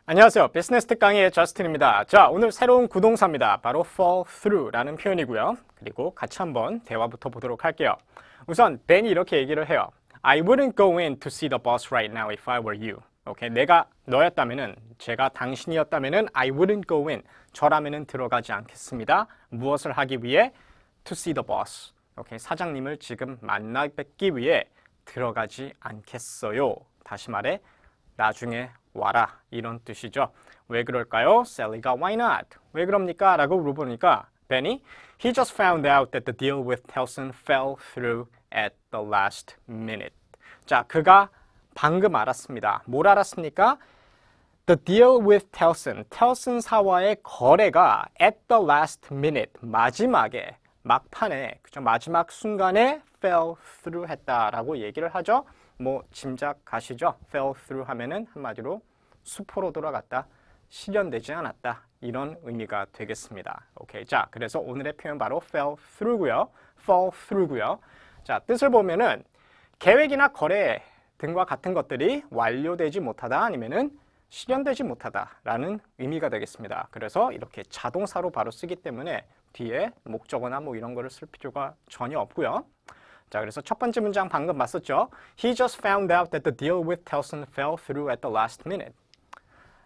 안녕하세요. 비즈니스 특강의 저스틴입니다. 자, 오늘 새로운 구동사입니다. 바로 fall through라는 표현이고요. 그리고 같이 한번 대화부터 보도록 할게요. 우선 벤이 이렇게 얘기를 해요. I wouldn't go in to see the boss right now if I were you. 오케이, 내가 너였다면은, 제가 당신이었다면은 I wouldn't go in. 저라면은 들어가지 않겠습니다. 무엇을 하기 위해? To see the boss. 오케이, 사장님을 지금 만나 뵙기 위해 들어가지 않겠어요. 다시 말해, 나중에 와라, 이런 뜻이죠. 왜 그럴까요? 셀리가 why not? 왜 그럽니까? 라고 물어보니까 벤이 He just found out that the deal with Telson fell through at the last minute. 자, 그가 방금 알았습니다. 뭘 알았습니까? The deal with Telson, 텔슨사와의 거래가 at the last minute, 마지막에, 막판에, 그죠? 마지막 순간에 fell through 했다라고 얘기를 하죠. 뭐 짐작 가시죠? fell through 하면은 한마디로 수포로 돌아갔다, 실현되지 않았다, 이런 의미가 되겠습니다. 오케이, 자, 그래서 오늘의 표현 바로 fell through고요, fall through고요. 자, 뜻을 보면은 계획이나 거래 등과 같은 것들이 완료되지 못하다 아니면은 실현되지 못하다라는 의미가 되겠습니다. 그래서 이렇게 자동사로 바로 쓰기 때문에 뒤에 목적어나 뭐 이런 거를 쓸 필요가 전혀 없고요. 자, 그래서 첫 번째 문장 방금 봤었죠? He just found out that the deal with Telson fell through at the last minute.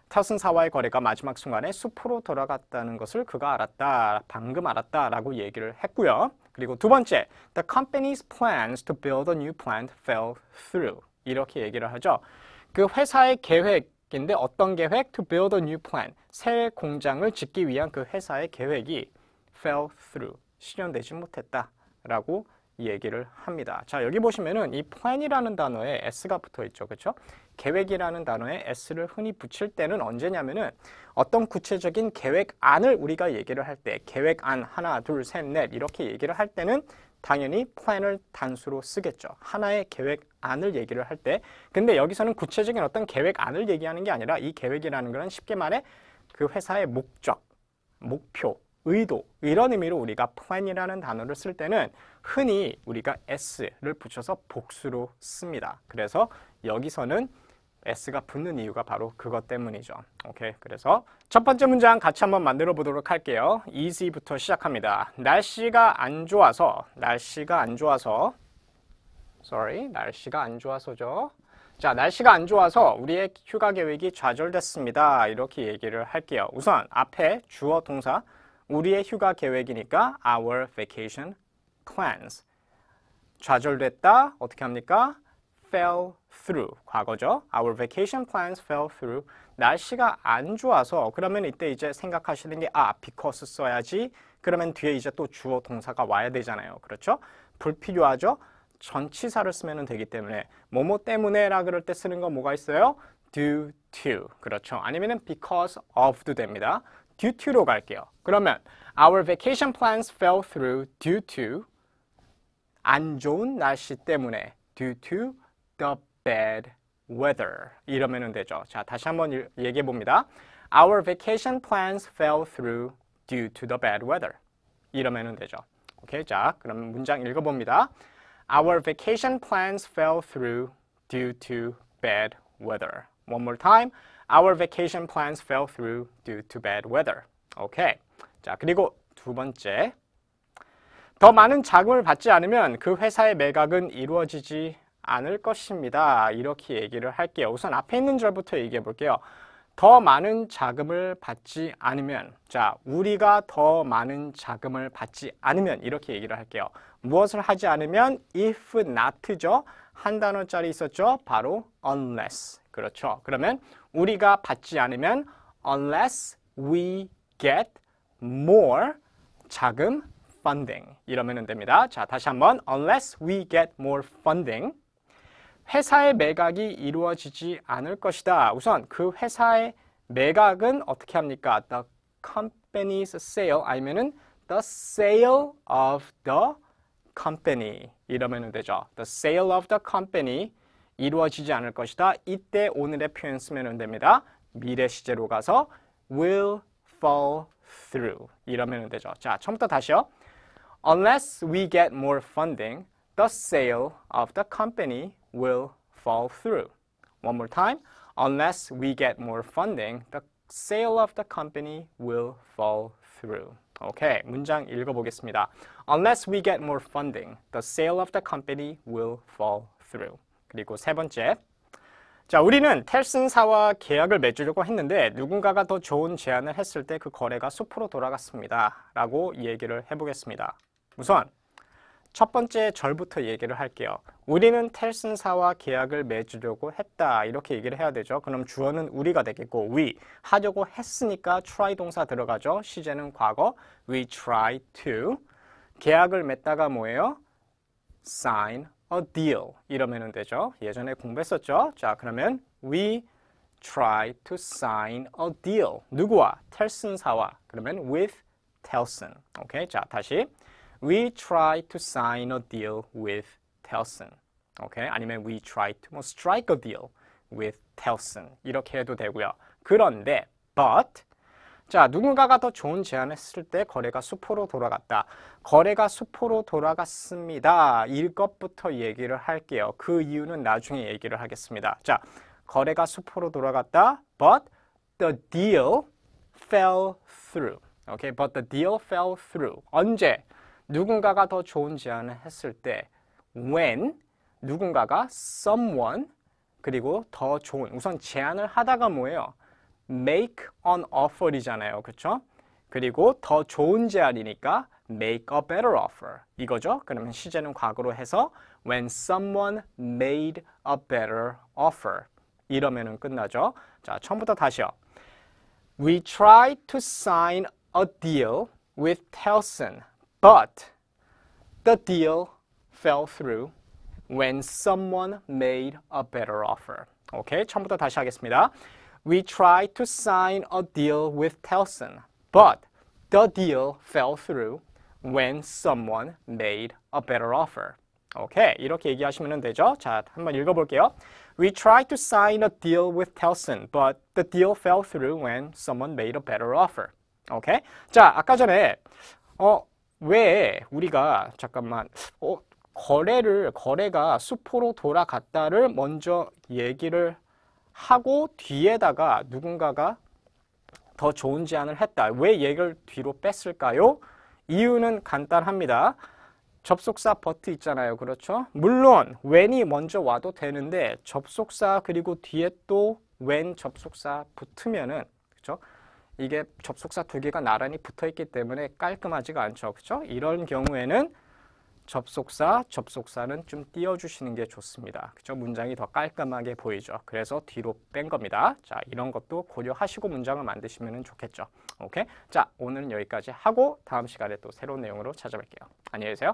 텔슨사와의 거래가 마지막 순간에 수포로 돌아갔다는 것을 그가 알았다, 방금 알았다라고 얘기를 했고요. 그리고 두 번째, the company's plans to build a new plant fell through. 이렇게 얘기를 하죠. 그 회사의 계획인데 어떤 계획? To build a new plant. 새 공장을 짓기 위한 그 회사의 계획이 fell through. 실현되지 못했다라고 얘기를 합니다. 자, 여기 보시면은 이 plan이라는 단어에 s가 붙어 있죠. 그렇죠? 계획이라는 단어에 s를 흔히 붙일 때는 언제냐면은 어떤 구체적인 계획안을 우리가 얘기를 할 때, 계획안 하나, 둘, 셋, 넷 이렇게 얘기를 할 때는 당연히 plan을 단수로 쓰겠죠. 하나의 계획안을 얘기를 할 때. 근데 여기서는 구체적인 어떤 계획안을 얘기하는 게 아니라 이 계획이라는 것은 쉽게 말해 그 회사의 목적, 목표, 의도, 이런 의미로 우리가 plan이라는 단어를 쓸 때는 흔히 우리가 s를 붙여서 복수로 씁니다. 그래서 여기서는 s가 붙는 이유가 바로 그것 때문이죠. 오케이, 그래서 첫 번째 문장 같이 한번 만들어 보도록 할게요. easy부터 시작합니다. 날씨가 안 좋아서죠. 자, 날씨가 안 좋아서 우리의 휴가 계획이 좌절됐습니다. 이렇게 얘기를 할게요. 우선 앞에 주어 동사, 우리의 휴가 계획이니까 our vacation plans. 좌절됐다, 어떻게 합니까? fell through, 과거죠. Our vacation plans fell through. 날씨가 안 좋아서, 그러면 이때 이제 생각하시는 게 because 써야지. 그러면 뒤에 이제 또 주어 동사가 와야 되잖아요. 그렇죠? 불필요하죠? 전치사를 쓰면 되기 때문에 뭐뭐 때문에라 그럴 때 쓰는 거 뭐가 있어요? due to. 그렇죠. 아니면은 because of도 됩니다. due to로 갈게요. 그러면 our vacation plans fell through due to 안 좋은 날씨 때문에 due to the bad weather 이러면 되죠. 자, 다시 한번 얘기해 봅니다. Our vacation plans fell through due to the bad weather 이러면 되죠. 오케이, 자, 그럼 문장 읽어봅니다. Our vacation plans fell through due to bad weather. One more time. Our vacation plans fell through due to bad weather. 오케이. 자, 그리고 두 번째. 더 많은 자금을 받지 않으면 그 회사의 매각은 이루어지지 않을 것입니다. 이렇게 얘기를 할게요. 우선 앞에 있는 절부터 얘기해 볼게요. 더 많은 자금을 받지 않으면, 자, 우리가 더 많은 자금을 받지 않으면 이렇게 얘기를 할게요. 무엇을 하지 않으면 if not죠. 한 단어짜리 있었죠. 바로 unless. 그렇죠. 그러면 우리가 받지 않으면 unless we get more 자금 funding 이러면 됩니다. 자, 다시 한번 unless we get more funding 회사의 매각이 이루어지지 않을 것이다. 우선 그 회사의 매각은 어떻게 합니까? The company's sale 아니면은 the sale of the company 이러면 되죠. The sale of the company 이루어지지 않을 것이다. 이때 오늘의 표현 쓰면 됩니다. 미래 시제로 가서 will fall through 이러면 되죠. 자, 처음부터 다시요. Unless we get more funding, the sale of the company will fall through. One more time. Unless we get more funding, the sale of the company will fall through. 오케이, 문장 읽어보겠습니다. Unless we get more funding, the sale of the company will fall through. 그리고 세 번째, 자, 우리는 텔슨사와 계약을 맺으려고 했는데 누군가가 더 좋은 제안을 했을 때 그 거래가 숲으로 돌아갔습니다. 라고 얘기를 해보겠습니다. 우선 첫 번째 절부터 얘기를 할게요. 우리는 텔슨사와 계약을 맺으려고 했다. 이렇게 얘기를 해야 되죠. 그럼 주어는 우리가 되겠고 we, 하려고 했으니까 try 동사 들어가죠. 시제는 과거. We try to. 계약을 맺다가 뭐예요? sign a deal. 이러면 되죠. 예전에 공부했었죠. 자, 그러면 we try to sign a deal. 누구와? 텔슨사와. 그러면 with Telson. 오케이. 자, 다시. We try to sign a deal with Telson. 오케이. 아니면 we try to strike a deal with Telson. 이렇게 해도 되고요. 그런데 but 자, 누군가가 더 좋은 제안을 했을 때 거래가 수포로 돌아갔다. 거래가 수포로 돌아갔습니다. 이것부터 얘기를 할게요. 그 이유는 나중에 얘기를 하겠습니다. 자, 거래가 수포로 돌아갔다. But the deal fell through. Okay, but the deal fell through. 언제? 누군가가 더 좋은 제안을 했을 때 when 누군가가 someone 그리고 더 좋은 우선 제안을 하다가 뭐예요? make an offer이잖아요. 그렇죠? 그리고 더 좋은 제안이니까 make a better offer. 이거죠? 그러면 시제는 과거로 해서 when someone made a better offer. 이러면은 끝나죠. 자, 처음부터 다시요. We tried to sign a deal with Telson, but the deal fell through when someone made a better offer. 오케이, 처음부터 다시 하겠습니다. We tried to sign a deal with Telson, but the deal fell through when someone made a better offer. 오케이, 이렇게 얘기하시면 되죠. 자, 한번 읽어볼게요. We tried to sign a deal with Telson, but the deal fell through when someone made a better offer. 오케이? 자, 아까 전에 왜 우리가 잠깐만 거래가 수포로 돌아갔다를 먼저 얘기를 하고 뒤에다가 누군가가 더 좋은 제안을 했다. 왜 얘기를 뒤로 뺐을까요? 이유는 간단합니다. 접속사 but 있잖아요. 그렇죠? 물론 when이 먼저 와도 되는데 접속사 그리고 뒤에 또 when 접속사 붙으면은 그렇죠? 이게 접속사 두 개가 나란히 붙어 있기 때문에 깔끔하지가 않죠. 그렇죠? 이런 경우에는 접속사는 좀 띄워주시는 게 좋습니다. 그죠? 문장이 더 깔끔하게 보이죠. 그래서 뒤로 뺀 겁니다. 자, 이런 것도 고려하시고 문장을 만드시면 좋겠죠. 오케이? 자, 오늘은 여기까지 하고 다음 시간에 또 새로운 내용으로 찾아뵐게요. 안녕히 계세요.